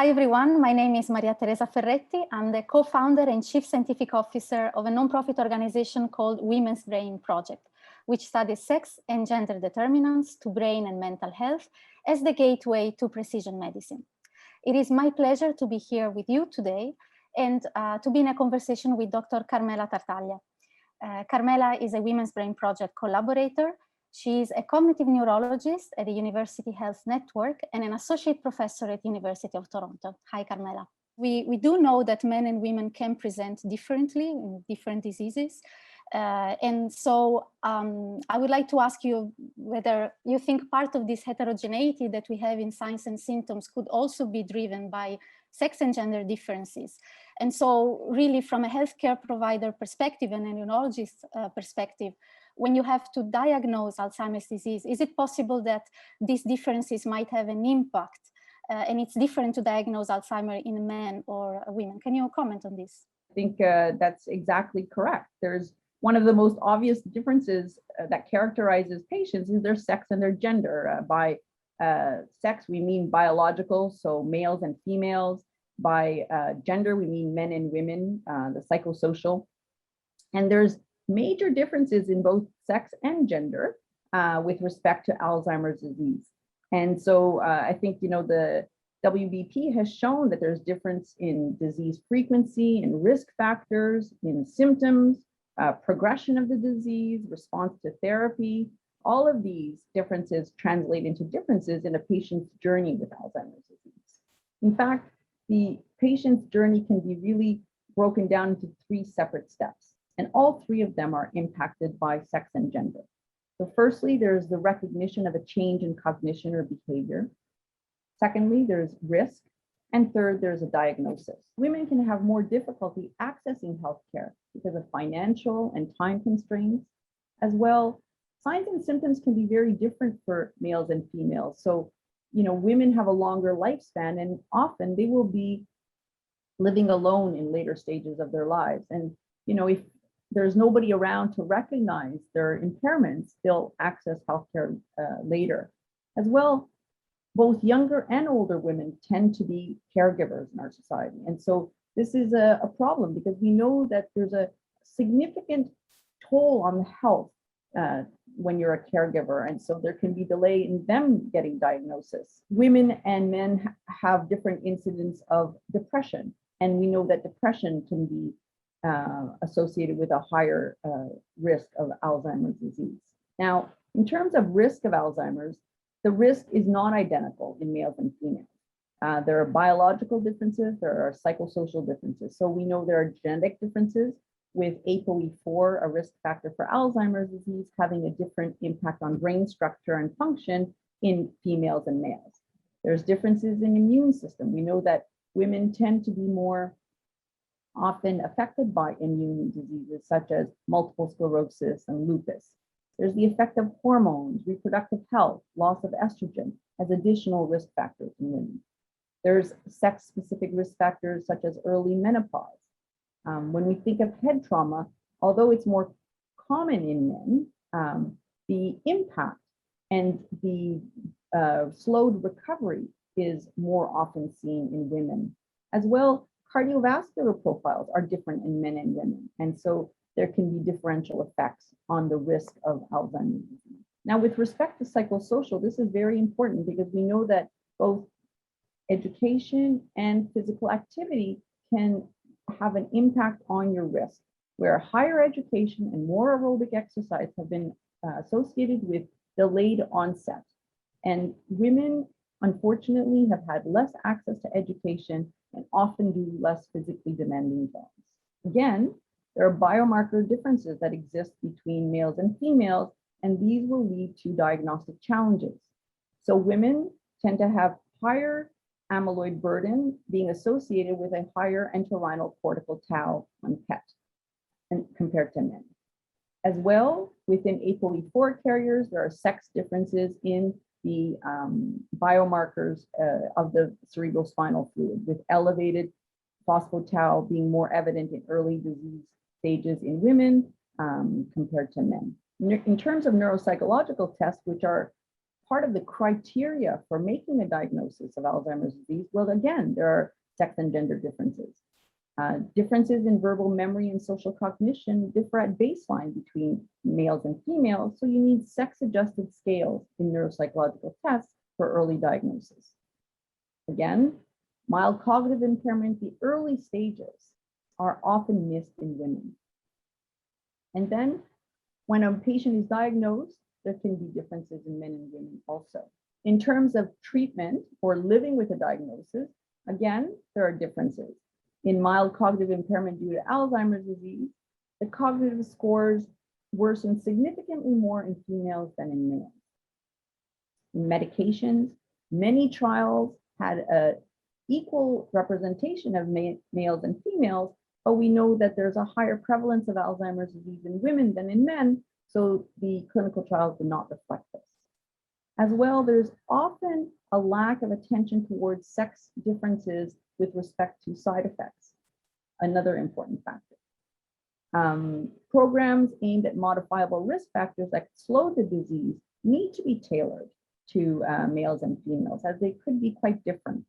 Hi, everyone. My name is Maria Teresa Ferretti. I'm the co-founder and chief scientific officer of a nonprofit organization called Women's Brain Project, which studies sex and gender determinants to brain and mental health as the gateway to precision medicine. It is my pleasure to be here with you today and to be in a conversation with Dr. Carmela Tartaglia. Carmela is a Women's Brain Project collaborator. She is a cognitive neurologist at the University Health Network and an associate professor at the University of Toronto. Hi, Carmela. We do know that men and women can present differently in different diseases. And so I would like to ask you whether you think part of this heterogeneity that we have in signs and symptoms could also be driven by sex and gender differences. And so really from a healthcare provider perspective and a neurologist perspective, when you have to diagnose Alzheimer's disease, is it possible that these differences might have an impact and it's different to diagnose Alzheimer in men or women? Can you comment on this? I think that's exactly correct. There's one of the most obvious differences that characterizes patients is their sex and their gender. By sex, we mean biological, so males and females. By gender, we mean men and women, the psychosocial. And there's major differences in both sex and gender with respect to Alzheimer's disease. And so I think, the WBP has shown that there's difference in disease frequency, in risk factors, in symptoms, progression of the disease, response to therapy. All of these differences translate into differences in a patient's journey with Alzheimer's disease. In fact, the patient's journey can be really broken down into 3 separate steps, and all 3 of them are impacted by sex and gender. So firstly, there's the recognition of a change in cognition or behavior. Secondly, there's risk. And third, there's a diagnosis. Women can have more difficulty accessing healthcare because of financial and time constraints. As well, signs and symptoms can be very different for males and females. So, women have a longer lifespan and often they will be living alone in later stages of their lives. And, if there's nobody around to recognize their impairments, they'll access healthcare later. As well, both younger and older women tend to be caregivers in our society. And so this is a problem because we know that there's a significant toll on the health when you're a caregiver. And so there can be delay in them getting diagnosis. Women and men have different incidents of depression. And we know that depression can be associated with a higher risk of Alzheimer's disease. Now, in terms of risk of Alzheimer's, the risk is not identical in males and females. There are biological differences, there are psychosocial differences. So we know there are genetic differences with ApoE4, a risk factor for Alzheimer's disease, having a different impact on brain structure and function in females and males. There's differences in immune system. We know that women tend to be more often affected by immune diseases such as multiple sclerosis and lupus. There's the effect of hormones, reproductive health, loss of estrogen as additional risk factors in women. There's sex-specific risk factors such as early menopause. When we think of head trauma, although it's more common in men, the impact and the slowed recovery is more often seen in women. As well, cardiovascular profiles are different in men and women. And so there can be differential effects on the risk of Alzheimer's disease. Now, with respect to psychosocial, this is very important because we know that both education and physical activity can have an impact on your risk, where higher education and more aerobic exercise have been associated with delayed onset. And women, unfortunately, have had less access to education and often do less physically demanding jobs. Again, there are biomarker differences that exist between males and females, and these will lead to diagnostic challenges. So women tend to have higher amyloid burden being associated with a higher entorhinal cortical tau on PET and compared to men. As well, within ApoE4 carriers, there are sex differences in the biomarkers of the cerebrospinal fluid, with elevated phospho-tau being more evident in early disease stages in women compared to men. In terms of neuropsychological tests, which are part of the criteria for making a diagnosis of Alzheimer's disease, well, again, there are sex and gender differences. Differences in verbal memory and social cognition differ at baseline between males and females, so you need sex-adjusted scales in neuropsychological tests for early diagnosis. Again, mild cognitive impairment, the early stages, are often missed in women. And then when a patient is diagnosed, there can be differences in men and women also. In terms of treatment or living with a diagnosis, again, there are differences. In mild cognitive impairment due to Alzheimer's disease, the cognitive scores worsen significantly more in females than in males. In medications, many trials had an equal representation of males and females, but we know that there's a higher prevalence of Alzheimer's disease in women than in men, so the clinical trials did not reflect this. As well, there's often a lack of attention towards sex differences with respect to side effects, another important factor. Programs aimed at modifiable risk factors that slow the disease need to be tailored to males and females, as they could be quite different.